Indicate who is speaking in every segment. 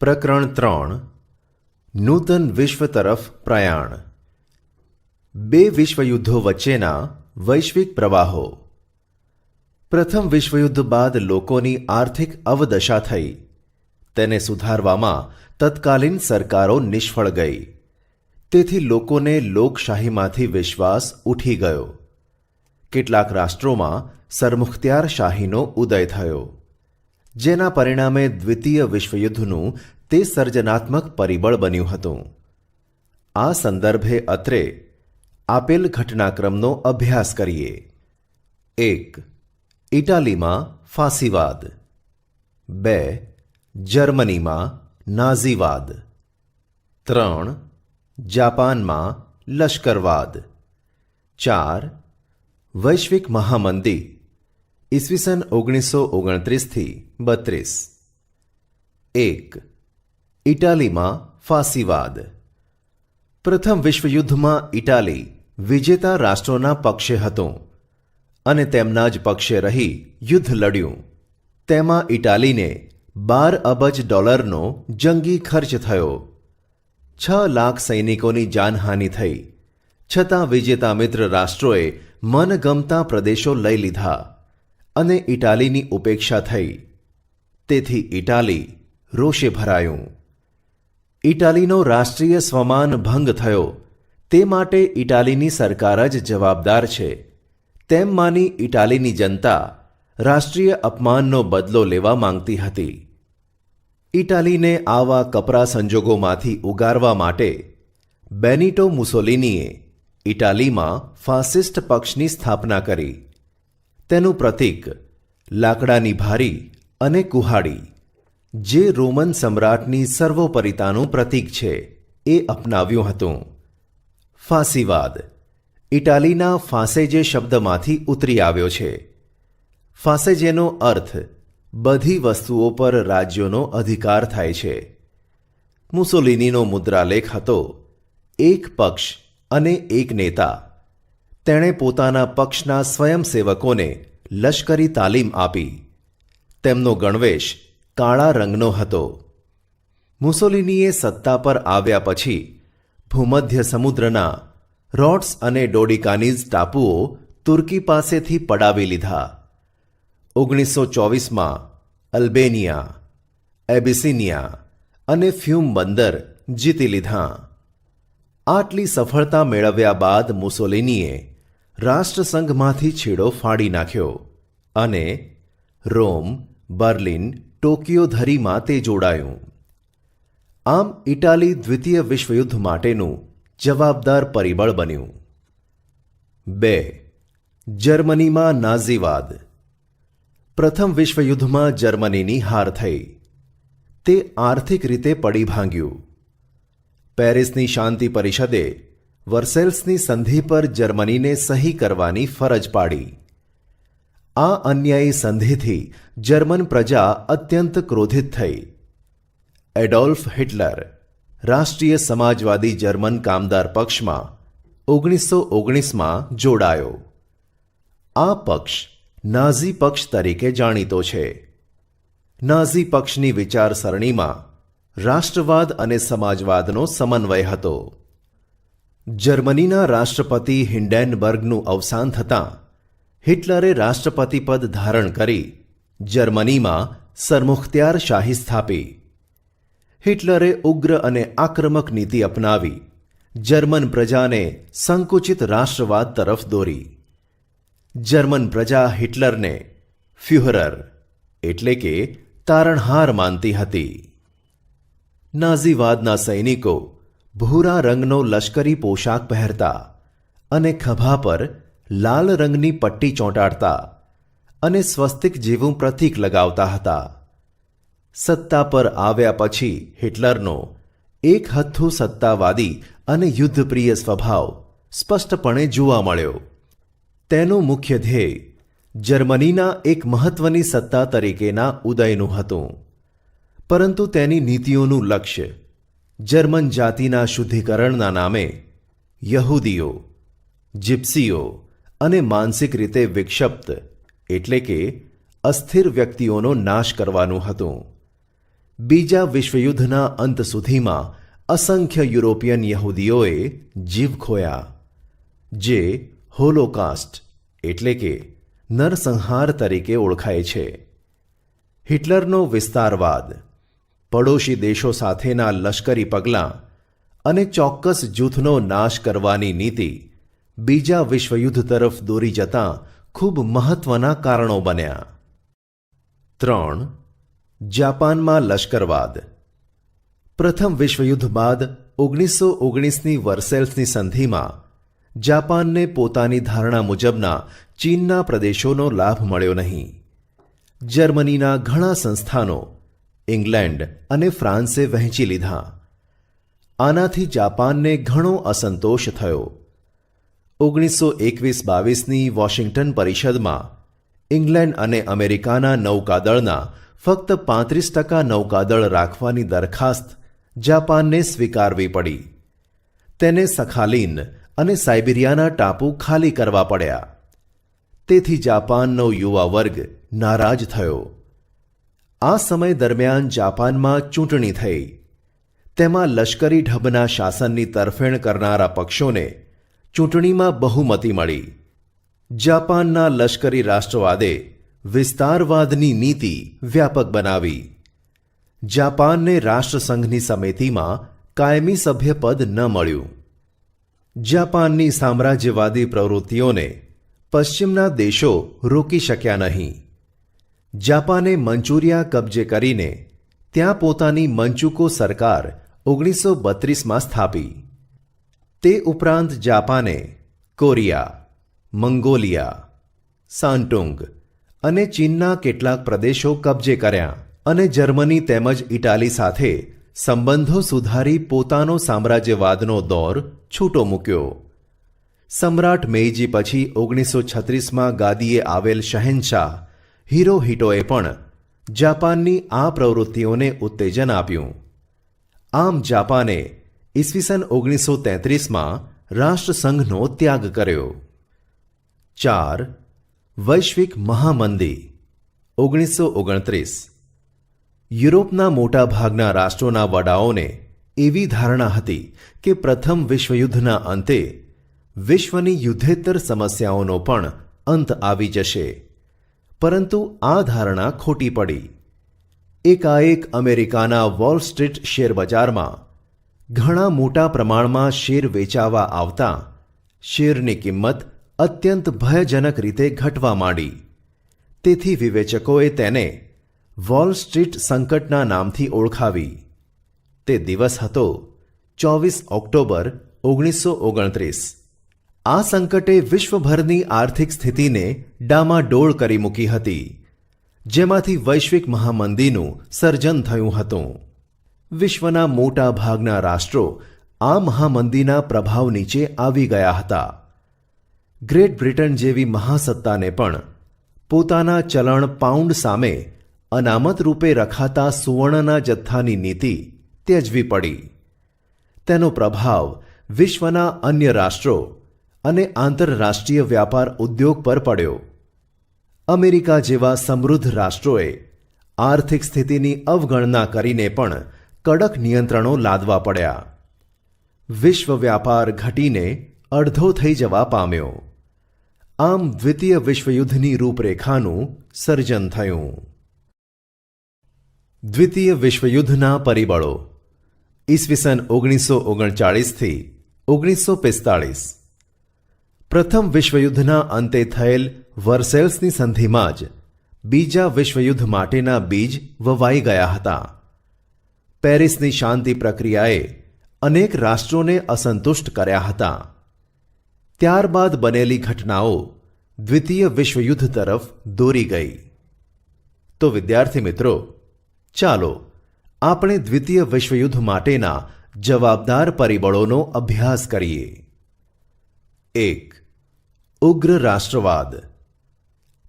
Speaker 1: પ્રકરણ 3 નૂતન વિશ્વ તરફ પ્રયાણ. બે વિશ્વયુદ્ધો વચ્ચેના વૈશ્વિક પ્રવાહો. પ્રથમ વિશ્વયુદ્ધ બાદ લોકોની આર્થિક અવદશા થઈ. તેને સુધારવામાં તત્કાલીન સરકારો નિષ્ફળ ગઈ. તેથી લોકોને લોકશાહીમાંથી વિશ્વાસ ઉઠી ગયો. કેટલાક રાષ્ટ્રોમાં સરમુખત્યારશાહીનો ઉદય થયો, જેના પરિણામે દ્વિતીય વિશ્વયુદ્ધનું તે સર્જનાત્મક પરિબળ બન્યું હતું. આ સંદર્ભે અત્રે આપેલ ઘટનાક્રમનો અભ્યાસ કરીએ. 1. ઇટાલીમાં ફાસીવાદ. 2. જર્મનીમાં નાઝીવાદ. 3. જાપાનમાં લશ્કરવાદ. 4. વૈશ્વિક મહામંદી ઈસવીસન 1929-32. 1. ઇટાલીમાં ફાસીવાદ. પ્રથમ વિશ્વયુદ્ધમાં ઇટાલી વિજેતા રાષ્ટ્રોના પક્ષે હતું અને તેમના જ પક્ષે રહી યુદ્ધ લડ્યું. તેમાં ઇટાલીને $12 અબજ જંગી ખર્ચ થયો. 6 લાખ સૈનિકોની જાનહાનિ થઈ. છતાં વિજેતા મિત્ર રાષ્ટ્રોએ મનગમતા પ્રદેશો લઈ લીધા અને ઇટાલીની ઉપેક્ષા થઈ. તેથી ઇટાલી રોષે ભરાયું. ઇટાલીનો રાષ્ટ્રીય સ્વમાન ભંગ થયો, તે માટે ઇટાલીની સરકાર જ જવાબદાર છે તેમ માની ઇટાલીની જનતા રાષ્ટ્રીય અપમાનનો બદલો લેવા માંગતી હતી. ઇટાલીને આવા કપરા સંજોગોમાંથી ઉગારવા માટે બેનિટો મુસોલિનીએ ઇટાલીમાં ફાસિસ્ટ પક્ષની સ્થાપના કરી. તેનું પ્રતીક લાકડાની ભારી અને કુહાડી, જે રોમન સમ્રાટની સર્વોપરિતાનું પ્રતીક છે, એ અપનાવ્યું હતું. ફાસીવાદ ઇટાલીના ફાસેજે શબ્દમાંથી ઉતરી આવ્યો છે. ફાસેજેનો અર્થ બધી વસ્તુઓ પર રાજ્યોનો અધિકાર થાય છે. મુસોલિનીનો મુદ્રાલેખ હતો એક પક્ષ અને એક નેતા. તેણે પોતાના પક્ષના સ્વયંસેવકોને લશ્કરી તાલીમ આપી. તેમનો ગણવેશ કાળા રંગનો હતો. મુસોલિનીએ સત્તા પર આવ્યા પછી ભૂમધ્ય સમુદ્રના રોડ્સ અને ડોડિકાનીઝ ટાપુઓ તુર્કી પાસેથી પડાવી લીધા. 1924માં અલ્બેનિયા, એબિસિનિયા અને ફ્યુમ બંદર જીતી લીધા. આટલી સફળતા મેળવ્યા બાદ મુસોલિનીએ રાષ્ટ્રસંઘમાંથી છેડો ફાડી નાખ્યો અને રોમ, બર્લિન, ટોકિયો ધરીમાં તે જોડાયું. આમ ઇટાલી દ્વિતીય વિશ્વયુદ્ધ માટેનું જવાબદાર પરિબળ બન્યું. 2. જર્મનીમાં નાઝીવાદ. પ્રથમ વિશ્વયુદ્ધમાં જર્મનીની હાર થઈ. તે આર્થિક રીતે પડી ભાંગ્યું. પેરિસની શાંતિ પરિષદે વર્સેલ્સની સંધિ પર જર્મનીને સહી કરવાની ફરજ પાડી. આ અન્યાયી સંધિથી જર્મન પ્રજા અત્યંત ક્રોધિત થઈ. એડોલ્ફ હિટલર રાષ્ટ્રીય સમાજવાદી જર્મન કામદાર પક્ષમાં 1919માં જોડાયો. આ પક્ષ નાઝી પક્ષ તરીકે જાણીતો છે. નાઝી પક્ષની વિચારસરણીમાં રાષ્ટ્રવાદ અને સમાજવાદનો સમન્વય હતો. જર્મનીના રાષ્ટ્રપતિ હિન્ડેનબર્ગનું અવસાન થતાં હિટલરે રાષ્ટ્રપતિ પદ ધારણ કરી જર્મનીમાં સરમુખત્યારશાહી સ્થાપી. હિટલરે ઉગ્ર અને આક્રમક નીતિ અપનાવી જર્મન પ્રજાને સંકુચિત રાષ્ટ્રવાદ તરફ દોરી. જર્મન પ્રજા હિટલરને ફ્યુહરર એટલે કે તારણહાર માનતી હતી. નાઝીવાદના સૈનિકો ભૂરા રંગનો લશ્કરી પોશાક પહેરતા અને ખભા પર લાલ રંગની પટ્ટી ચોંટાડતા અને સ્વસ્તિક જેવું પ્રતીક લગાવતા હતા. સત્તા પર આવ્યા પછી હિટલરનો એક હથ્થું સત્તાવાદી અને યુદ્ધપ્રિય સ્વભાવ સ્પષ્ટપણે જોવા મળ્યો. તેનું મુખ્ય ધ્યેય જર્મનીના એક મહત્વની સત્તા તરીકેના ઉદયનું હતું, પરંતુ તેની નીતિઓનું લક્ષ્ય જર્મન જાતિના શુદ્ધિકરણના નામે યહૂદીઓ, જીપ્સીઓ અને માનસિક રીતે વિક્ષિપ્ત એટલે કે અસ્થિર વ્યક્તિઓનો નાશ કરવાનું હતું. બીજા વિશ્વયુદ્ધના અંત સુધીમાં અસંખ્ય યુરોપિયન યહૂદીઓએ જીવ ખોયા, જે હોલોકાસ્ટ એટલે કે નરસંહાર તરીકે ઓળખાય છે. હિટલરનો વિસ્તારવાદ, પડોશી દેશો સાથેના લશ્કરી પગલાં અને ચોક્કસ જૂથનો નાશ કરવાની નીતિ બીજા વિશ્વયુદ્ધ તરફ દોરી જતાં ખૂબ મહત્વના કારણો બન્યા. 3. જાપાનમાં લશ્કરવાદ. પ્રથમ વિશ્વયુદ્ધ બાદ 1919ની વર્સેલ્સની સંધિમાં જાપાનને પોતાની ધારણા મુજબના ચીનના પ્રદેશોનો લાભ મળ્યો નહીં. જર્મનીના ઘણા સંસ્થાનો ઇંગ્લેન્ડ અને ફ્રાન્સે વહેંચી લીધા. આનાથી જાપાનને ઘણો અસંતોષ થયો. 1921-22ની વોશિંગ્ટન પરિષદમાં ઇંગ્લેન્ડ અને અમેરિકાના નૌકાદળના ફક્ત 35% નૌકાદળ રાખવાની દરખાસ્ત જાપાનને સ્વીકારવી પડી. તેને સખાલિન અને સાઇબિરિયાના ટાપુ ખાલી કરવા પડ્યા. તેથી જાપાનનો યુવા વર્ગ નારાજ થયો. આ સમય દરમિયાન જાપાનમાં ચૂંટણી થઈ. તેમાં લશ્કરી ઢબના શાસનની તરફેણ કરનારા પક્ષોને ચૂંટણીમાં બહુમતી મળી. જાપાનના લશ્કરી રાષ્ટ્રવાદે વિસ્તારવાદની નીતિ વ્યાપક બનાવી. જાપાનને રાષ્ટ્રસંઘની સમિતિમાં કાયમી સભ્યપદ ન મળ્યું. જાપાનની સામ્રાજ્યવાદી પ્રવૃત્તિઓને પશ્ચિમના દેશો રોકી શક્યા નહીં. જાપાને મંચુરિયા કબજે કરીને ત્યાં પોતાની મંચુકો સરકાર 1932માં સ્થાપી. તે ઉપરાંત જાપાને કોરિયા, મંગોલિયા, સાન્ટુંગ અને ચીનના કેટલાક પ્રદેશો કબજે કર્યા અને જર્મની તેમજ ઇટાલી સાથે સંબંધો સુધારી પોતાનો સામ્રાજ્યવાદનો દોર છૂટો મૂક્યો. સમ્રાટ મેઈજી પછી 1936માં ગાદીએ આવેલ શહેનશાહ હિરોહિટોએ પણ જાપાનની આ પ્રવૃત્તિઓને ઉત્તેજન આપ્યું. આમ જાપાને ઈસવીસન 1933માં રાષ્ટ્રસંઘનો ત્યાગ કર્યો. 4. વૈશ્વિક મહામંદી 1929. યુરોપના મોટાભાગના રાષ્ટ્રોના વડાઓને એવી ધારણા હતી કે પ્રથમ વિશ્વયુદ્ધના અંતે વિશ્વની યુદ્ધેતર સમસ્યાઓનો પણ અંત આવી જશે. પરંતુ આ ધારણા ખોટી પડી. એકાએક અમેરિકાના વોલ સ્ટ્રીટ શેરબજારમાં ઘણા મોટા પ્રમાણમાં શેર વેચાવા આવતા શેરની કિંમત અત્યંત ભયજનક રીતે ઘટવા માંડી. તેથી વિવેચકોએ તેને વોલ સ્ટ્રીટ સંકટના નામથી ઓળખાવી. તે દિવસ હતો 24 ઓક્ટોબર 1929. આ સંકટે વિશ્વભરની આર્થિક સ્થિતિને ડામાડોળ કરી મૂકી હતી, જેમાંથી વૈશ્વિક મહામંદીનું સર્જન થયું હતું. વિશ્વના મોટા ભાગના રાષ્ટ્રો આ મહામંદીના પ્રભાવ નીચે આવી ગયા હતા. ગ્રેટ બ્રિટન જેવી મહાસત્તાને પણ પોતાના ચલણ પાઉન્ડ સામે અનામત રૂપે રખાતા સુવર્ણના જથ્થાની નીતિ ત્યજવી પડી. તેનો પ્રભાવ વિશ્વના અન્ય રાષ્ટ્રો અને આંતરરાષ્ટ્રીય વ્યાપાર ઉદ્યોગ પર પડ્યો. અમેરિકા જેવા સમૃદ્ધ રાષ્ટ્રોએ આર્થિક સ્થિતિની અવગણના કરીને પણ કડક નિયંત્રણો લાદવા પડ્યા. વિશ્વ વ્યાપાર ઘટીને અડધો થઈ જવા પામ્યો. આમ દ્વિતીય વિશ્વયુદ્ધની રૂપરેખાનું સર્જન થયું. દ્વિતીય વિશ્વયુદ્ધના પરિબળો ઈસવીસન 1939થી 1945. પ્રથમ વિશ્વયુદ્ધના અંતે થયેલ વર્સેલ્સની સંધિમાં જ બીજા વિશ્વયુદ્ધ માટેના બીજ વવાઈ ગયા હતા. પેરિસની શાંતિ પ્રક્રિયાએ અનેક રાષ્ટ્રોને અસંતુષ્ટ કર્યા હતા. ત્યારબાદ બનેલી ઘટનાઓ દ્વિતીય વિશ્વયુદ્ધ તરફ દોરી ગઈ. તો વિદ્યાર્થી મિત્રો, ચાલો આપણે દ્વિતીય વિશ્વયુદ્ધ માટેના જવાબદાર પરિબળોનો અભ્યાસ કરીએ. 1. ઉગ્ર રાષ્ટ્રવાદ.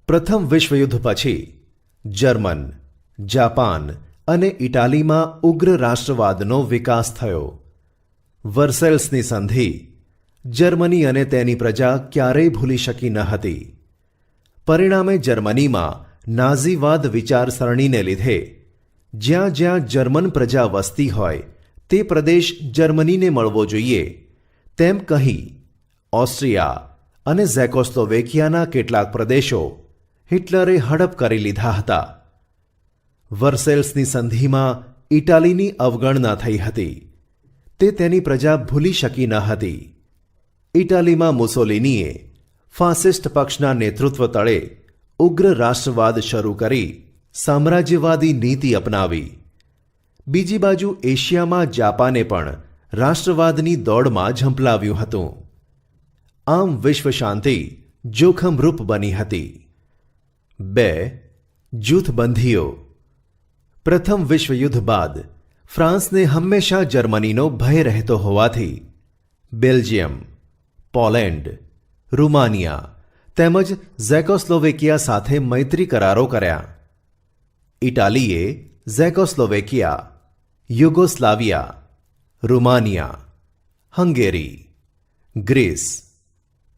Speaker 1: પ્રથમ વિશ્વયુદ્ધ પછી જર્મન, જાપાન અને ઇટાલીમાં ઉગ્ર રાષ્ટ્રવાદનો વિકાસ થયો. વર્સેલ્સની સંધિ જર્મની અને તેની પ્રજા ક્યારેય ભૂલી શકી ન હતી. પરિણામે જર્મનીમાં નાઝીવાદ વિચારસરણીને લીધે જ્યાં જ્યાં જર્મન પ્રજા વસતી હોય તે પ્રદેશ જર્મનીને મળવો જોઈએ તેમ કહી ઓસ્ટ્રિયા અને ઝેકોસ્લોવેકિયાના કેટલાક પ્રદેશો હિટલરે હડપ કરી લીધા હતા. વર્સેલ્સની સંધિમાં ઇટાલીની અવગણના થઈ હતી. તે તેની પ્રજા ભૂલી શકી ન હતી. ઇટાલીમાં મુસોલિનીએ ફાસિસ્ટ પક્ષના નેતૃત્વ તળે ઉગ્ર રાષ્ટ્રવાદ શરૂ કરી સામ્રાજ્યવાદી નીતિ અપનાવી. બીજી બાજુ એશિયામાં જાપાને પણ રાષ્ટ્રવાદની દોડમાં ઝંપલાવ્યું હતું. આમ વિશ્વ શાંતિ જોખમરૂપ બની હતી. 2. જૂથબંધીઓ. પ્રથમ વિશ્વયુદ્ધ બાદ ફ્રાન્સને હંમેશા જર્મનીનો ભય રહેતો હોવાથી બેલ્જિયમ, પોલેન્ડ, રૂમાનિયા તેમજ ઝેકોસ્લોવેકિયા સાથે મૈત્રી કરારો કર્યા. ઇટાલીએ ઝેકોસ્લોવેકિયા, યુગોસ્લાવિયા, રૂમાનિયા, હંગેરી, ગ્રીસ,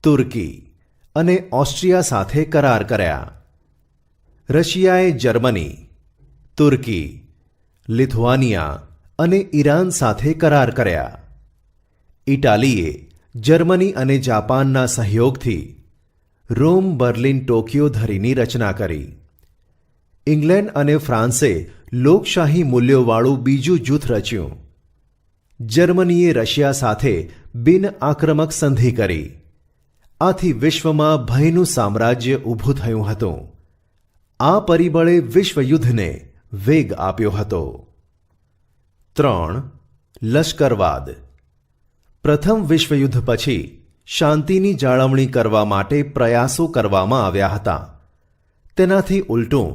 Speaker 1: તુર્કી અને ઓસ્ટ્રિયા સાથે કરાર કર્યા. રશિયાએ જર્મની, તુર્કી, લિથુઆનિયા અને ઈરાન સાથે કરાર કર્યા. ઇટાલીએ જર્મની અને જાપાનના સહયોગથી રોમ, બર્લિન, ટોક્યો ધરીની રચના કરી. ઇંગ્લેન્ડ અને ફ્રાન્સે લોકશાહી મૂલ્યોવાળું બીજું જૂથ રચ્યું. જર્મનીએ રશિયા સાથે બિન આક્રમક સંધિ કરી. આથી વિશ્વમાં ભયનું સામ્રાજ્ય ઊભું થયું હતું. આ પરિબળે વિશ્વયુદ્ધને વેગ આપ્યો હતો. 3. લશ્કરવાદ. પ્રથમ વિશ્વયુદ્ધ પછી શાંતિની જાળવણી કરવા માટે પ્રયાસો કરવામાં આવ્યા હતા. તેનાથી ઉલટું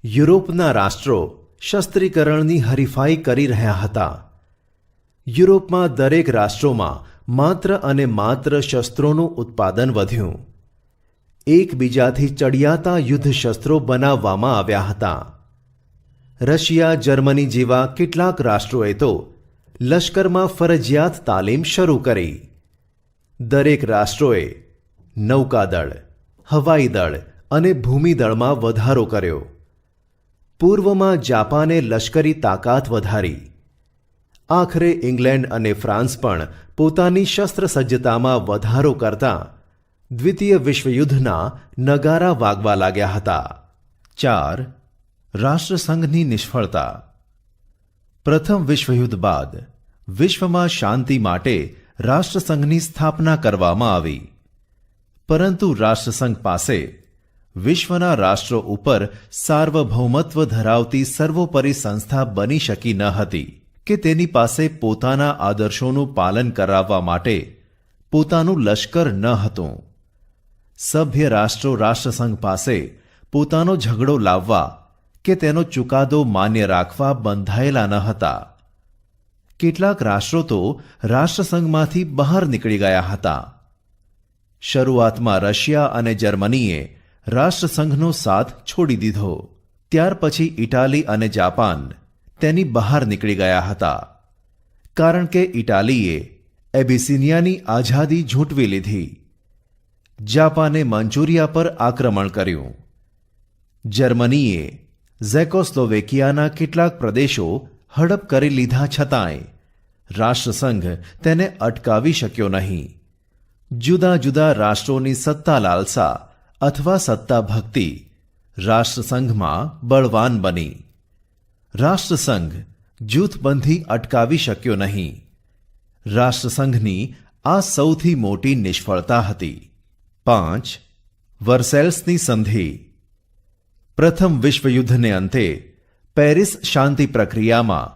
Speaker 1: યુરોપના રાષ્ટ્રો શસ્ત્રીકરણની હરીફાઈ કરી રહ્યા હતા. યુરોપમાં દરેક રાષ્ટ્રોમાં માત્ર અને માત્ર શસ્ત્રોનું ઉત્પાદન વધ્યું. એકબીજાથી ચડિયાતા યુદ્ધ શસ્ત્રો બનાવવામાં આવ્યા હતા. રશિયા, જર્મની જેવા કેટલાક રાષ્ટ્રોએ તો લશ્કરમાં ફરજિયાત તાલીમ શરૂ કરી. દરેક રાષ્ટ્રોએ નૌકાદળ, હવાઈદળ અને ભૂમિદળમાં વધારો કર્યો. પૂર્વમાં જાપાને લશ્કરી તાકાત વધારી. આખરે ઇંગ્લેન્ડ અને ફ્રાન્સ પણ પોતાની શસ્ત્રસજ્જતામાં વધારો કરતા દ્વિતીય વિશ્વયુદ્ધના નગારા વાગવા લાગ્યા હતા. 4. રાષ્ટ્રસંઘની નિષ્ફળતા. પ્રથમ વિશ્વયુદ્ધ બાદ વિશ્વમાં શાંતિ માટે રાષ્ટ્રસંઘની સ્થાપના કરવામાં આવી. પરંતુ રાષ્ટ્રસંઘ પાસે વિશ્વના રાષ્ટ્રો ઉપર સાર્વભૌમત્વ ધરાવતી સર્વોપરી સંસ્થા બની શકી ન હતી કે તેની પાસે પોતાના આદર્શોનું પાલન કરાવવા માટે પોતાનું લશ્કર ન હતું. સભ્ય રાષ્ટ્રો રાષ્ટ્રસંઘ પાસે પોતાનો ઝઘડો લાવવા કે તેનો ચુકાદો માન્ય રાખવા બંધાયેલા ન હતા. કેટલાક રાષ્ટ્રો તો રાષ્ટ્રસંઘમાંથી બહાર નીકળી ગયા હતા. શરૂઆતમાં રશિયા અને જર્મનીએ રાષ્ટ્રસંઘનો સાથ છોડી દીધો. ત્યાર પછી ઇટાલી અને જાપાન તેની બહાર નીકળી ગયા હતા. કારણ કે ઇટાલીએ એબિસિનિયાની આઝાદી ઝૂંટવી લીધી. જાપાને મંચુરિયા પર આક્રમણ કર્યું. જર્મનીએ ઝેકોસ્લોવેકિયાના કેટલાક પ્રદેશો હડપ કરી લીધા છતાંય રાષ્ટ્રસંઘ તેને અટકાવી શક્યો નહીં. જુદા જુદા રાષ્ટ્રોની સત્તા લાલસા અથવા સત્તા ભક્તિ રાષ્ટ્રસંઘમાં બળવાન બની. રાષ્ટ્રસંઘ જૂથબંધી અટકાવી શક્યો નહીં. રાષ્ટ્રસંઘની આ સૌથી મોટી નિષ્ફળતા હતી. 5. વર્સેલ્સની સંધિ. પ્રથમ વિશ્વયુદ્ધને અંતે પેરિસ શાંતિ પ્રક્રિયામાં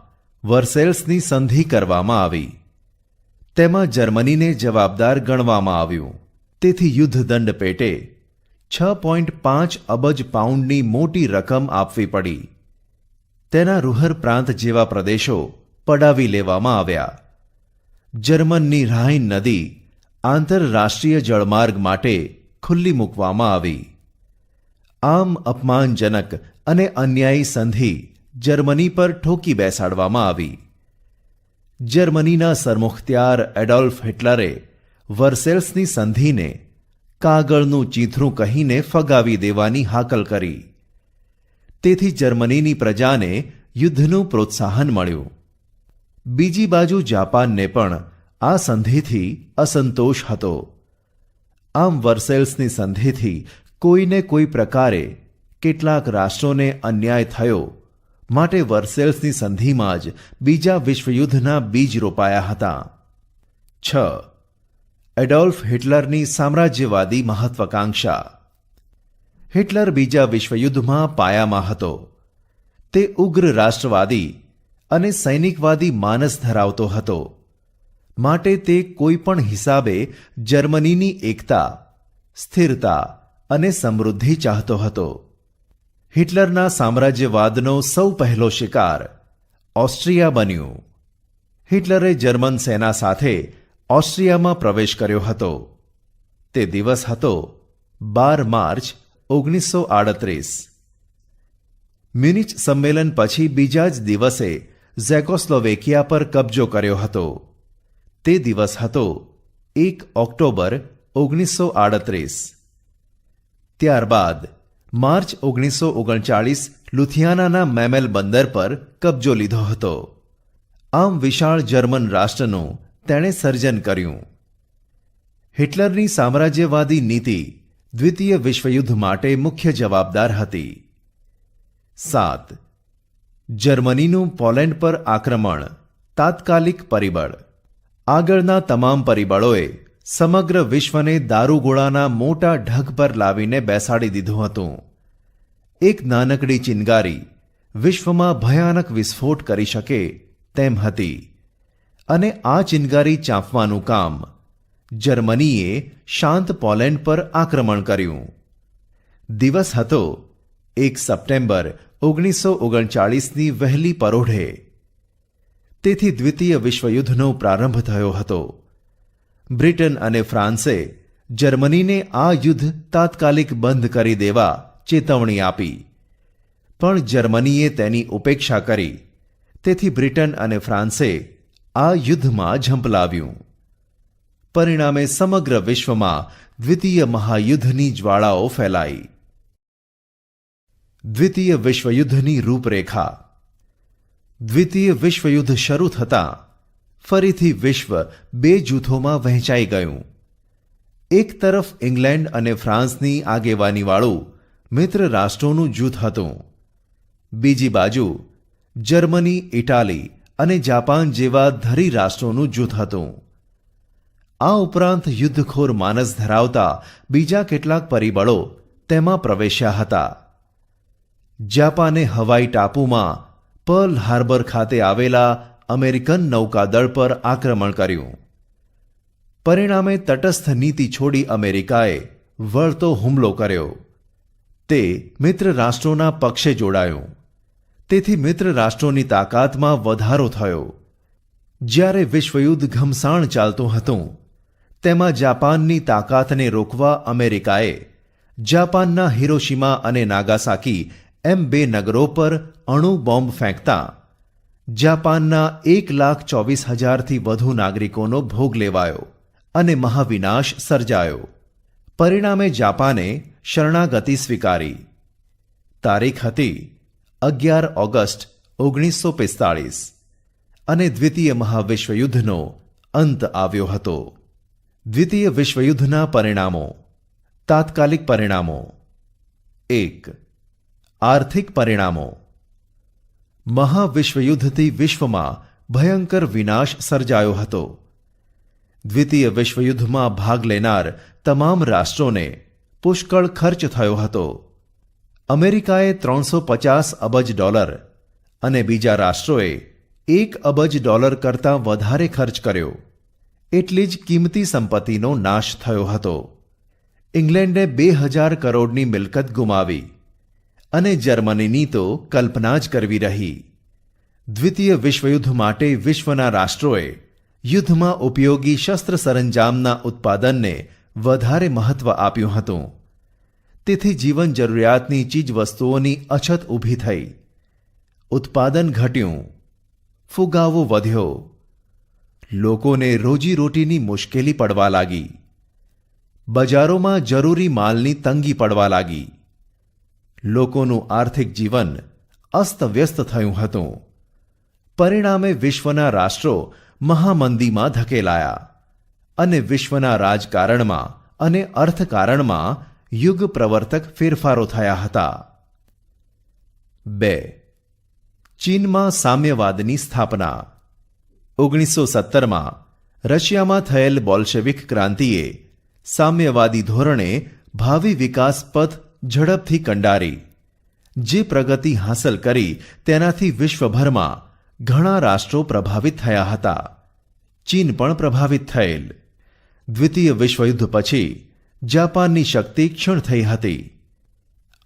Speaker 1: વર્સેલ્સની સંધિ કરવામાં આવી. તેમાં જર્મનીને જવાબદાર ગણવામાં આવ્યું. તેથી યુદ્ધદંડ પેટે 6.5 અબજ પાઉન્ડની મોટી રકમ આપવી પડી. તેના રૂહર પ્રાંત જેવા પ્રદેશો પડાવી લેવામાં આવ્યા. જર્મનની રાઇન નદી આંતરરાષ્ટ્રીય જળમાર્ગ માટે ખુલ્લી મૂકવામાં આવી. આમ અપમાનજનક અને અન્યાયી સંધિ જર્મની પર ઠોકી બેસાડવામાં આવી. જર્મનીના સરમુખત્યાર એડોલ્ફ હિટલરે વર્સેલ્સની સંધિને કાગળનું ચીથરું કહીને ફગાવી દેવાની હાકલ કરી. તેથી જર્મનીની પ્રજાને યુદ્ધનું પ્રોત્સાહન મળ્યું. બીજી બાજુ જાપાનને પણ આ સંધિથી અસંતોષ હતો. આમ વર્સેલ્સની સંધિથી કોઈને કોઈ પ્રકારે કેટલાક રાષ્ટ્રોને અન્યાય થયો, માટે વર્સેલ્સની સંધિમાં જ બીજા વિશ્વયુદ્ધના બીજ રોપાયા હતા. 6. એડોલ્ફ હિટલરની સામ્રાજ્યવાદી મહત્વાકાંક્ષા. હિટલર બીજા વિશ્વયુદ્ધમાં પાયામાં હતો. તે ઉગ્ર રાષ્ટ્રવાદી અને સૈનિકવાદી માનસ ધરાવતો હતો, માટે તે કોઈ પણ હિસાબે જર્મનીની એકતા, સ્થિરતા અને સમૃદ્ધિ ચાહતો હતો. હિટલરના સામ્રાજ્યવાદનો સૌ પહેલો શિકાર ઓસ્ટ્રિયા બન્યું. હિટલરે જર્મન સેના સાથે ઓસ્ટ્રિયામાં પ્રવેશ કર્યો હતો. તે દિવસ હતો 12 માર્ચ 1938. મ્યુનિચ સંમેલન પછી બીજા જ દિવસે ઝેકોસ્લોવેકિયા પર કબજો કર્યો હતો. તે દિવસ હતો 1 ઓક્ટોબર 1938. ત્યારબાદ માર્ચ 1939 લુથિયાનાના મેમેલ બંદર પર કબજો લીધો હતો. આમ વિશાળ જર્મન રાષ્ટ્રનું તેણે સર્જન કર્યું. હિટલરની સામ્રાજ્યવાદી નીતિ દ્વિતીય વિશ્વયુદ્ધ માટે મુખ્ય જવાબદાર હતી. 7. જર્મનીનું પોલેન્ડ પર આક્રમણ તાત્કાલિક પરિબળ. આગળના તમામ પરિબળોએ સમગ્ર વિશ્વને દારૂગોળાના મોટા ઢગ પર લાવીને બેસાડી દીધું હતું. એક નાનકડી ચિનગારી વિશ્વમાં ભયાનક વિસ્ફોટ કરી શકે તેમ હતી, અને આ ચિનગારી ચાંપવાનું કામ જર્મનીએ શાંત પોલેન્ડ પર આક્રમણ કર્યું. દિવસ હતો 1 સપ્ટેમ્બર 1939ની વહેલી પરોઢે. તેથી દ્વિતીય વિશ્વયુદ્ધનો પ્રારંભ થયો હતો. બ્રિટન અને ફ્રાન્સે જર્મનીને આ યુદ્ધ તાત્કાલિક બંધ કરી દેવા ચેતવણી આપી, પણ જર્મનીએ તેની ઉપેક્ષા કરી. તેથી બ્રિટન અને ફ્રાન્સે આ યુદ્ધમાં ઝંપલાવ્યું. પરિણામે સમગ્ર વિશ્વમાં દ્વિતીય મહાયુદ્ધની જ્વાળાઓ ફેલાઈ. દ્વિતીય વિશ્વયુદ્ધની રૂપરેખા. દ્વિતીય વિશ્વયુદ્ધ શરૂ થતાં ફરીથી વિશ્વ બે જૂથોમાં વહેંચાઈ ગયું. એક તરફ ઇંગ્લેન્ડ અને ફ્રાન્સની આગેવાનીવાળું મિત્ર રાષ્ટ્રોનું જૂથ હતું. બીજી બાજુ જર્મની, ઇટાલી અને જાપાન જેવા ધરી રાષ્ટ્રોનું જૂથ હતું. આ ઉપરાંત યુદ્ધખોર માનસ ધરાવતા બીજા કેટલાક પરિબળો તેમાં પ્રવેશ્યા હતા. જાપાને હવાઈ ટાપુમાં પર્લ હાર્બર ખાતે આવેલા અમેરિકન નૌકાદળ પર આક્રમણ કર્યું. પરિણામે તટસ્થ નીતિ છોડી અમેરિકાએ વળતો હુમલો કર્યો. તે મિત્ર રાષ્ટ્રોના પક્ષે જોડાયું. તેથી મિત્ર રાષ્ટ્રોની તાકાતમાં વધારો થયો. જ્યારે વિશ્વયુદ્ધ ઘમસાણ ચાલતું હતું, તેમાં જાપાનની તાકાતને રોકવા અમેરિકાએ જાપાનના હિરોશિમા અને નાગાસાકી એમ બે નગરો પર અણુ બોમ્બ ફેંકતા જાપાનના 1,24,000થી વધુ નાગરિકોનો ભોગ લેવાયો અને મહાવિનાશ સર્જાયો. પરિણામે જાપાને શરણાગતિ સ્વીકારી. તારીખ હતી 11 ઓગસ્ટ 1945 અને દ્વિતીય મહાવિશ્વયુદ્ધનો અંત આવ્યો હતો. દ્વિતીય વિશ્વયુદ્ધના પરિણામો. તાત્કાલિક પરિણામો. 1. આર્થિક પરિણામો. મહાવિશ્વયુદ્ધથી વિશ્વમાં ભયંકર વિનાશ સર્જાયો હતો. દ્વિતીય વિશ્વયુદ્ધમાં ભાગ લેનાર તમામ રાષ્ટ્રોને પુષ્કળ ખર્ચ થયો હતો. અમેરિકાએ $350 અબજ અને બીજા રાષ્ટ્રોએ $1 અબજ કરતાં વધારે ખર્ચ કર્યો. એટલી જ કિંમતી સંપત્તિનો નાશ થયો હતો. ઇંગ્લેન્ડે 2,000 કરોડની મિલકત ગુમાવી અને જર્મનીની તો કલ્પના જ કરવી રહી. દ્વિતીય વિશ્વયુદ્ધ માટે વિશ્વના રાષ્ટ્રોએ યુદ્ધમાં ઉપયોગી શસ્ત્ર સરંજામના ઉત્પાદનને વધારે મહત્વ આપ્યું હતું. તેથી જીવન જરૂરિયાતની ચીજવસ્તુઓની અછત ઊભી થઈ. ઉત્પાદન ઘટ્યું. ફુગાવો વધ્યો. લોકોને રોજીરોટીની મુશ્કેલી પડવા લાગી. બજારોમાં જરૂરી માલની તંગી પડવા લાગી. લોકોનું આર્થિક જીવન અસ્તવ્યસ્ત થયું હતું. પરિણામે વિશ્વના રાષ્ટ્રો મહામંદીમાં ધકેલાયા અને વિશ્વના રાજકારણમાં અને અર્થકારણમાં યુગ પ્રવર્તક ફેરફારો થયા હતા. 2. ચીનમાં સામ્યવાદની સ્થાપના. 1917માં રશિયામાં થયેલ બોલ્શેવિક ક્રાંતિએ સામ્યવાદી ધોરણે ભાવિ વિકાસ પથ ઝડપથી કંડારી. જે પ્રગતિ હાંસલ કરી તેનાથી વિશ્વભરમાં ઘણા રાષ્ટ્રો પ્રભાવિત થયા હતા. ચીન પણ પ્રભાવિત થયેલ. દ્વિતીય વિશ્વયુદ્ધ પછી જાપાનની શક્તિ ક્ષીણ થઈ હતી.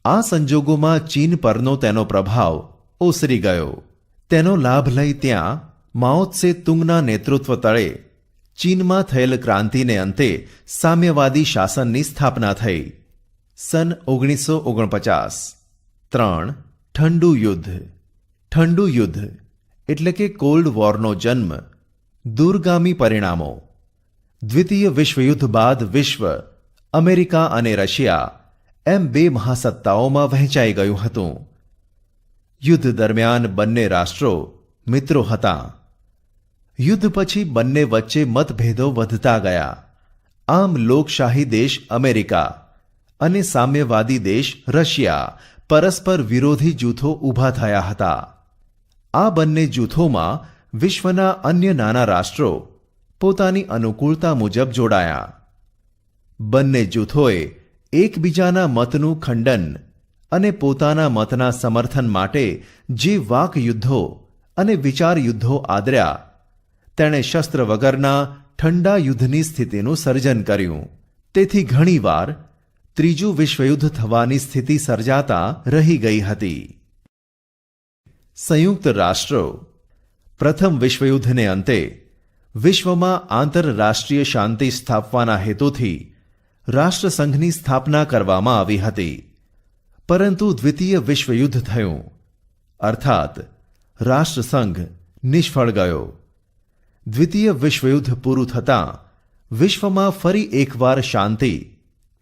Speaker 1: આ સંજોગોમાં ચીન પરનો તેનો પ્રભાવ ઓસરી ગયો. તેનો લાભ લઈ ત્યાં માઓ ત્સે તુંગના નેતૃત્વ તળે ચીનમાં થયેલ ક્રાંતિને અંતે સામ્યવાદી શાસનની સ્થાપના થઈ. સન 1949. 3. ઠંડુ યુદ્ધ. ઠંડુ યુદ્ધ એટલે કે કોલ્ડ વોરનો જન્મ. દૂરગામી પરિણામો. દ્વિતીય વિશ્વયુદ્ધ બાદ વિશ્વ અમેરિકા અને રશિયા એમ બે મહાસત્તાઓમાં વહેંચાઈ ગયું હતું. યુદ્ધ દરમિયાન બંને રાષ્ટ્રો મિત્રો હતા. યુદ્ધ પછી બંને વચ્ચે મતભેદો વધતા ગયા. આમ લોકશાહી દેશ અમેરિકા અને સામ્યવાદી દેશ રશિયા પરસ્પર વિરોધી જૂથો ઊભા થયા હતા. આ બંને જૂથોમાં વિશ્વના અન્ય નાના રાષ્ટ્રો પોતાની અનુકૂળતા મુજબ જોડાયા. બંને જૂથોએ એકબીજાના મતનું ખંડન અને પોતાના મતના સમર્થન માટે જે વાક યુદ્ધો અને વિચાર યુદ્ધો આદર્યા તેણે શસ્ત્ર વગરના ઠંડા યુદ્ધની સ્થિતિનું સર્જન કર્યું. તેથી ઘણીવાર ત્રીજું વિશ્વયુદ્ધ થવાની સ્થિતિ સર્જાતા રહી ગઈ હતી. સંયુક્ત રાષ્ટ્રો. પ્રથમ વિશ્વયુદ્ધને અંતે વિશ્વમાં આંતરરાષ્ટ્રીય શાંતિ સ્થાપવાના હેતુથી રાષ્ટ્રસંઘની સ્થાપના કરવામાં આવી હતી. પરંતુ દ્વિતીય વિશ્વયુદ્ધ થયું, અર્થાત રાષ્ટ્રસંઘ નિષ્ફળ ગયો. દ્વિતીય વિશ્વયુદ્ધ પૂરું થતાં વિશ્વમાં ફરી એકવાર શાંતિ,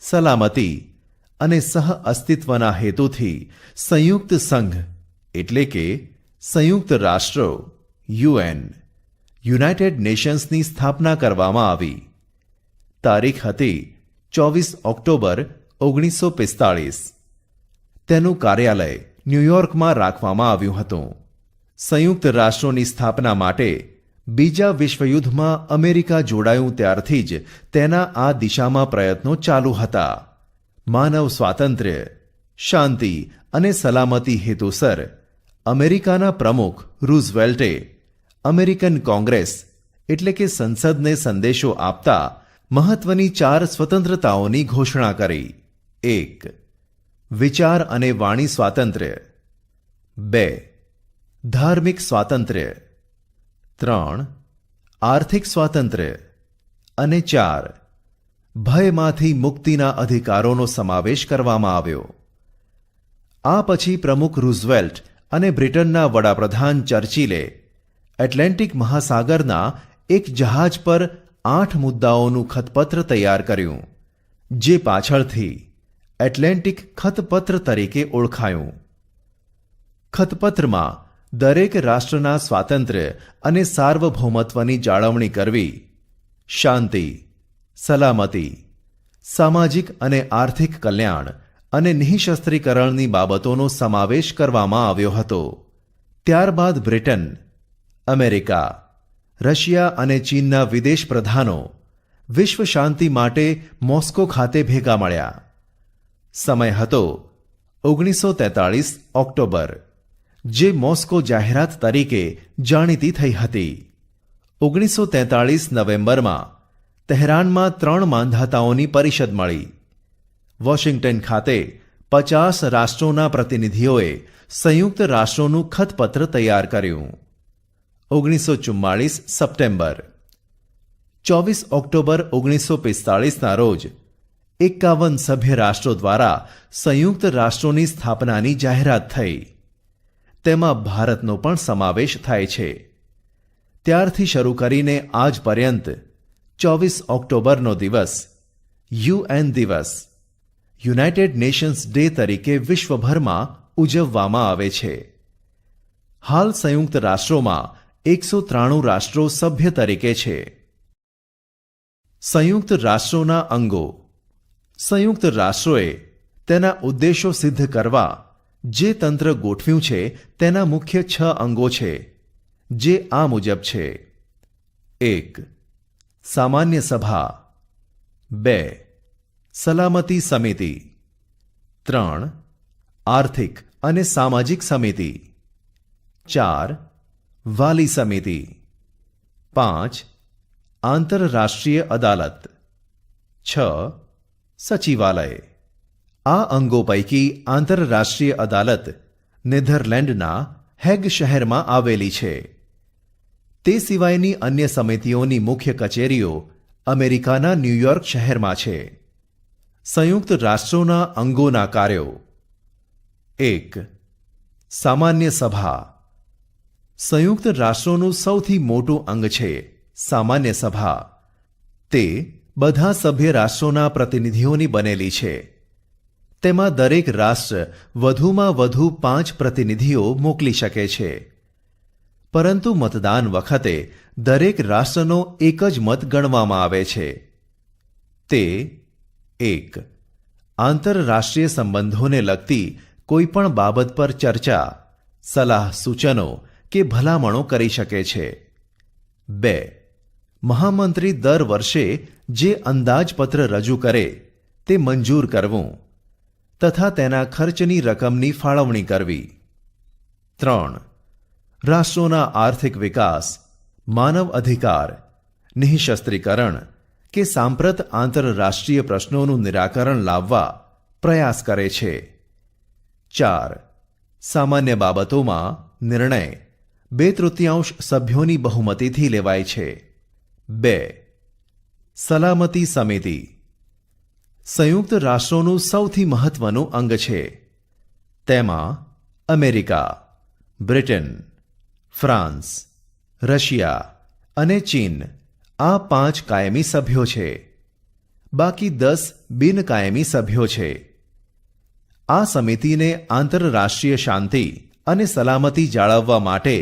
Speaker 1: સલામતી અને સહ અસ્તિત્વના હેતુથી સંયુક્ત સંઘ એટલે કે સંયુક્ત રાષ્ટ્રો યુએન યુનાઇટેડ નેશન્સની સ્થાપના કરવામાં આવી. તારીખ હતી 24 ઓક્ટોબર 1945. તેનું કાર્યાલય ન્યૂયોર્કમાં રાખવામાં આવ્યું હતું. સંયુક્ત રાષ્ટ્રોની સ્થાપના માટે બીજા વિશ્વયુદ્ધમાં અમેરિકા જોડાયું ત્યારથી જ તેના આ દિશામાં પ્રયત્નો ચાલુ હતા. માનવ સ્વાતંત્ર્ય, શાંતિ અને સલામતી હેતુસર અમેરિકાના પ્રમુખ રૂઝવેલ્ટે અમેરિકન કોંગ્રેસ એટલે કે સંસદને સંદેશો આપતા મહત્વની 4 સ્વતંત્રતાઓની ઘોષણા કરી. 1. વિચાર અને વાણી સ્વાતંત્ર્ય. 2. ધાર્મિક સ્વાતંત્ર્ય. 3. આર્થિક સ્વાતંત્ર્ય. અને 4. ભયમાંથી મુક્તિના અધિકારોનો સમાવેશ કરવામાં આવ્યો. આ પછી પ્રમુખ રૂઝવેલ્ટ અને બ્રિટનના વડાપ્રધાન ચર્ચિલે એટલાન્ટિક મહાસાગરના એક જહાજ પર 8 મુદ્દાઓનું ખતપત્ર તૈયાર કર્યું, જે પાછળથી એટલાન્ટિક ખતપત્ર તરીકે ઓળખાયું. ખતપત્રમાં દરેક રાષ્ટ્રના સ્વાતંત્ર્ય અને સાર્વભૌમત્વની જાળવણી કરવી, શાંતિ, સલામતી, સામાજિક અને આર્થિક કલ્યાણ અને નિઃશસ્ત્રીકરણની બાબતોનો સમાવેશ કરવામાં આવ્યો હતો. ત્યારબાદ બ્રિટન, અમેરિકા, રશિયા અને ચીનના વિદેશ પ્રધાનો વિશ્વ શાંતિ માટે મોસ્કો ખાતે ભેગા મળ્યા. સમય હતો 1943 ઓક્ટોબર, જે મોસ્કો જાહેરાત તરીકે જાણીતી થઈ હતી. 1943 નવેમ્બરમાં તહેરાનમાં 3 માંધાતાઓની પરિષદ મળી. વોશિંગ્ટન ખાતે 50 રાષ્ટ્રોના પ્રતિનિધિઓએ સંયુક્ત રાષ્ટ્રોનું ખતપત્ર તૈયાર કર્યું. 1944 સપ્ટેમ્બર. 24 ઓક્ટોબર 1945ના રોજ 51 સભ્ય રાષ્ટ્રો દ્વારા સંયુક્ત રાષ્ટ્રોની સ્થાપનાની જાહેરાત થઈ. તેમાં ભારતનો પણ સમાવેશ થાય છે. ત્યારથી શરૂ કરીને આજ પર્યંત 24 ઓક્ટોબરનો દિવસ યુએન દિવસ, યુનાઇટેડ નેશન્સ ડે તરીકે વિશ્વભરમાં ઉજવવામાં આવે છે. હાલ સંયુક્ત રાષ્ટ્રોમાં 193 રાષ્ટ્રો સભ્ય તરીકે છે. સંયુક્ત રાષ્ટ્રોના અંગો. સંયુક્ત રાષ્ટ્રોએ તેના ઉદ્દેશો સિદ્ધ કરવા જે તંત્ર ગોઠવ્યું છે તેના મુખ્ય 6 અંગો છે, જે આ મુજબ છે: 1. સામાન્ય સભા. 2. સલામતી સમિતિ. 3. આર્થિક અને સામાજિક સમિતિ. 4. વાલી સમિતિ. 5. આંતરરાષ્ટ્રીય અદાલત. 6. સચિવાલય. આ અંગો પૈકી આંતરરાષ્ટ્રીય અદાલત નેધરલેન્ડના હેગ શહેરમાં આવેલી છે. તે સિવાયની અન્ય સમિતિઓની મુખ્ય કચેરીઓ અમેરિકાના ન્યૂયોર્ક શહેરમાં છે. સંયુક્ત રાષ્ટ્રોના અંગોના કાર્યો. 1. સામાન્ય સભા. સંયુક્ત રાષ્ટ્રોનું સૌથી મોટું અંગ છે સામાન્ય સભા. તે બધા સભ્ય રાષ્ટ્રોના પ્રતિનિધિઓની બનેલી છે. તેમાં દરેક રાષ્ટ્ર વધુમાં વધુ 5 પ્રતિનિધિઓ મોકલી શકે છે. પરંતુ મતદાન વખતે દરેક રાષ્ટ્રનો એક જ મત ગણવામાં આવે છે. તે 1. આંતરરાષ્ટ્રીય સંબંધોને લગતી કોઈપણ બાબત પર ચર્ચા, સલાહ સૂચનો કે ભલામણો કરી શકે છે. 2. મહામંત્રી દર વર્ષે જે અંદાજપત્ર રજૂ કરે તે મંજૂર કરવું તથા તેના ખર્ચની રકમની ફાળવણી કરવી. 3. રાષ્ટ્રોના આર્થિક વિકાસ, માનવ અધિકાર, નિઃશસ્ત્રીકરણ કે સાંપ્રત આંતરરાષ્ટ્રીય પ્રશ્નોનું નિરાકરણ લાવવા પ્રયાસ કરે છે. 4. સામાન્ય બાબતોમાં નિર્ણય 2/3 સભ્યોની બહુમતીથી લેવાય છે. 2. સલામતી સમિતિ. સંયુક્ત રાષ્ટ્રોનું સૌથી મહત્વનું અંગ છે. તેમાં અમેરિકા, બ્રિટન, ફ્રાન્સ, રશિયા અને ચીન આ 5 કાયમી સભ્યો છે. બાકી 10 બિનકાયમી સભ્યો છે. આ સમિતિને આંતરરાષ્ટ્રીય શાંતિ અને સલામતી જાળવવા માટે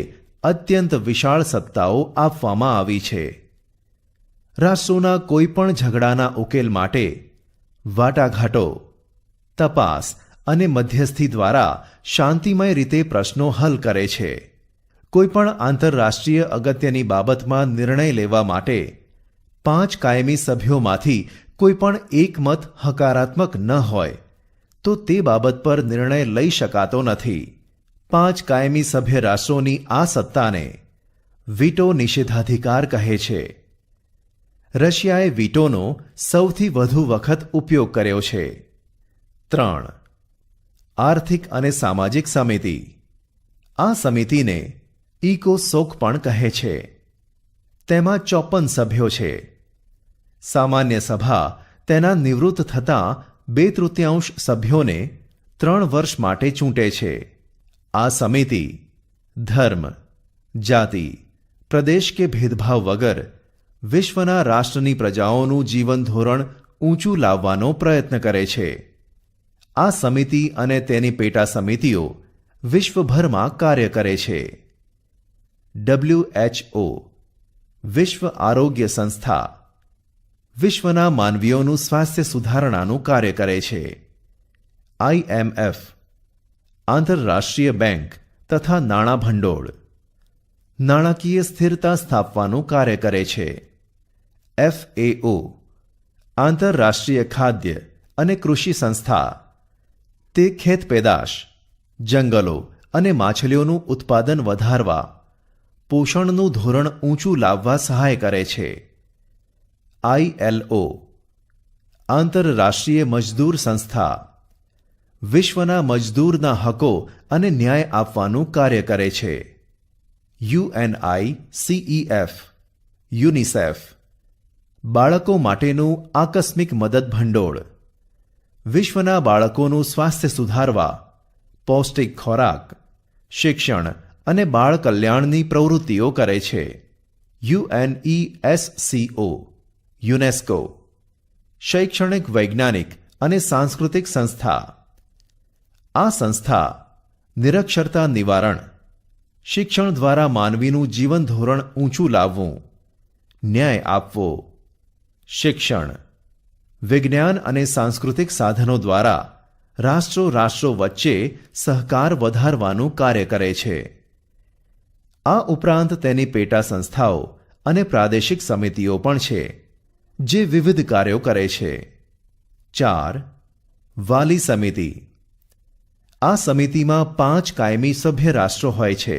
Speaker 1: અત્યંત વિશાળ સત્તાઓ આપવામાં આવી છે. રાષ્ટ્રોના કોઈપણ ઝઘડાના ઉકેલ માટે વાટાઘાટો, તપાસ અને મધ્યસ્થી દ્વારા શાંતિમય રીતે પ્રશ્નો હલ કરે છે. કોઈપણ આંતરરાષ્ટ્રીય અગત્યની બાબતમાં નિર્ણય લેવા માટે 5 કાયમી સભ્યોમાંથી કોઈપણ એક મત હકારાત્મક ન હોય તો તે બાબત પર નિર્ણય લઈ શકાતો નથી. 5 કાયમી સભ્ય રાષ્ટ્રોની આ સત્તાને વીટો નિષેધાધિકાર કહે છે. રશિયાએ વીટોનો સૌથી વધુ વખત ઉપયોગ કર્યો છે. 3. આર્થિક અને સામાજિક સમિતિ. આ સમિતિને ઇકોસોક પણ કહે છે. તેમાં 54 સભ્યો છે. સામાન્ય સભા તેના નિવૃત્ત થતાં 2/3 સભ્યોને 3 વર્ષ માટે ચૂંટે છે. આ સમિતિ ધર્મ, જાતિ, પ્રદેશ કે ભેદભાવ વગર વિશ્વના રાષ્ટ્રની પ્રજાઓનું જીવન ધોરણ ઊંચું લાવવાનો પ્રયત્ન કરે છે. આ સમિતિ અને તેની પેટા સમિતિઓ વિશ્વભરમાં કાર્ય કરે છે. WHO વિશ્વ આરોગ્ય સંસ્થા વિશ્વના માનવીઓનું સ્વાસ્થ્ય સુધારણાનું કાર્ય કરે છે. IMF આંતરરાષ્ટ્રીય બેંક તથા નાણાં ભંડોળ નાણાકીય સ્થિરતા સ્થાપવાનું કાર્ય કરે છે. FAO આંતરરાષ્ટ્રીય ખાદ્ય અને કૃષિ સંસ્થા તે ખેત પેદાશ, જંગલો અને માછલીઓનું ઉત્પાદન વધારવા, પોષણનું ધોરણ ઊંચું લાવવા સહાય કરે છે. ILO આંતરરાષ્ટ્રીય મજદૂર સંસ્થા વિશ્વના મજદૂરના હકો અને ન્યાય આપવાનું કાર્ય કરે છે. UNICEF યુનિસેફ બાળકો માટેનું આકસ્મિક મદદ ભંડોળ વિશ્વના બાળકોનું સ્વાસ્થ્ય સુધારવા, પૌષ્ટિક ખોરાક, શિક્ષણ અને બાળ કલ્યાણની પ્રવૃત્તિઓ કરે છે. UNESCO યુનેસ્કો શૈક્ષણિક, વૈજ્ઞાનિક અને સાંસ્કૃતિક સંસ્થા. આ સંસ્થા નિરક્ષરતા નિવારણ, શિક્ષણ દ્વારા માનવીનું જીવન ધોરણ ઊંચું લાવવું, ન્યાય આપવો. શિક્ષણ વિજ્ઞાન અને સાંસ્કૃતિક સાધનો દ્વારા રાષ્ટ્રો વચ્ચે સહકાર વધારવાનું કાર્ય કરે છે. આ ઉપરાંત તેની પેટા સંસ્થાઓ અને પ્રાદેશિક સમિતિઓ પણ છે, જે વિવિધ કાર્યો કરે છે. 4. વાલી સમિતિ. આ સમિતિમાં 5 કાયમી સભ્ય રાષ્ટ્રો હોય છે.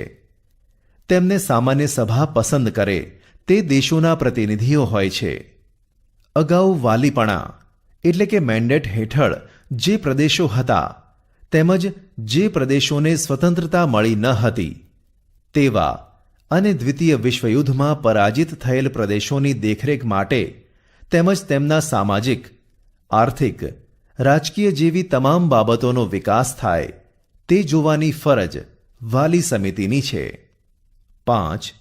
Speaker 1: તેમને સામાન્ય સભા પસંદ કરે તે દેશોના પ્રતિનિધિઓ હોય છે. અગાઉ વાલીપણા એટલે કે મેન્ડેટ હેઠળ જે પ્રદેશો હતા તેમજ જે પ્રદેશોને સ્વતંત્રતા મળી ન હતી તેવા અને દ્વિતીય વિશ્વયુદ્ધમાં પરાજિત થયેલ પ્રદેશોની દેખરેખ માટે તેમજ તેમના સામાજિક, આર્થિક, રાજકીય જેવી તમામ બાબતોનો વિકાસ થાય તે જોવાની ફરજ વાલી સમિતિની છે. 5.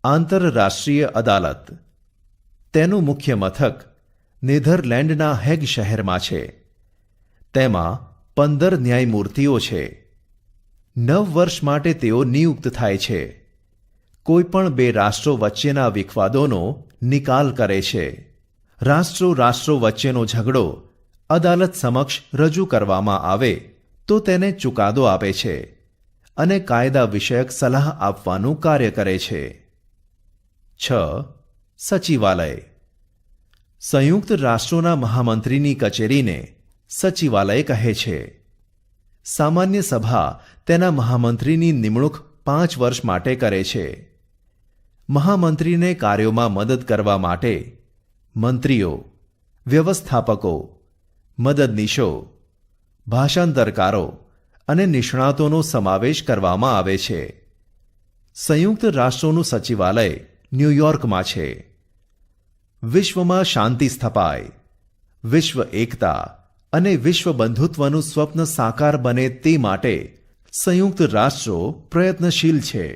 Speaker 1: આંતરરાષ્ટ્રીય અદાલત. તેનું મુખ્ય મથક નેધરલેન્ડના હેગ શહેરમાં છે. તેમાં 15 ન્યાયમૂર્તિઓ છે. 9 વર્ષ માટે તેઓ નિયુક્ત થાય છે. કોઈપણ 2 રાષ્ટ્રો વચ્ચેના વિખવાદોનો નિકાલ કરે છે. રાષ્ટ્રો વચ્ચેનો ઝઘડો અદાલત સમક્ષ રજૂ કરવામાં આવે તો તેને ચુકાદો આપે છે અને કાયદા વિષયક સલાહ આપવાનું કાર્ય કરે છે. 6. સચિવાલય. સંયુક્ત રાષ્ટ્રોના મહામંત્રીની કચેરીને સચિવાલય કહે છે. સામાન્ય સભા તેના મહામંત્રીની નિમણૂક 5 વર્ષ માટે કરે છે. મહામંત્રીને કાર્યોમાં મદદ કરવા માટે મંત્રીઓ, વ્યવસ્થાપકો, મદદનીશો, ભાષાંતરકારો અને નિષ્ણાતોનો સમાવેશ કરવામાં આવે છે. સંયુક્ત રાષ્ટ્રોનું સચિવાલય ન્યૂયોર્કમાં છે. વિશ્વમાં શાંતિ સ્થપાય, વિશ્વ એકતા અને વિશ્વ બંધુત્વનું સ્વપ્ન સાકાર બને તે માટે સંયુક્ત રાષ્ટ્રો પ્રયત્નશીલ છે.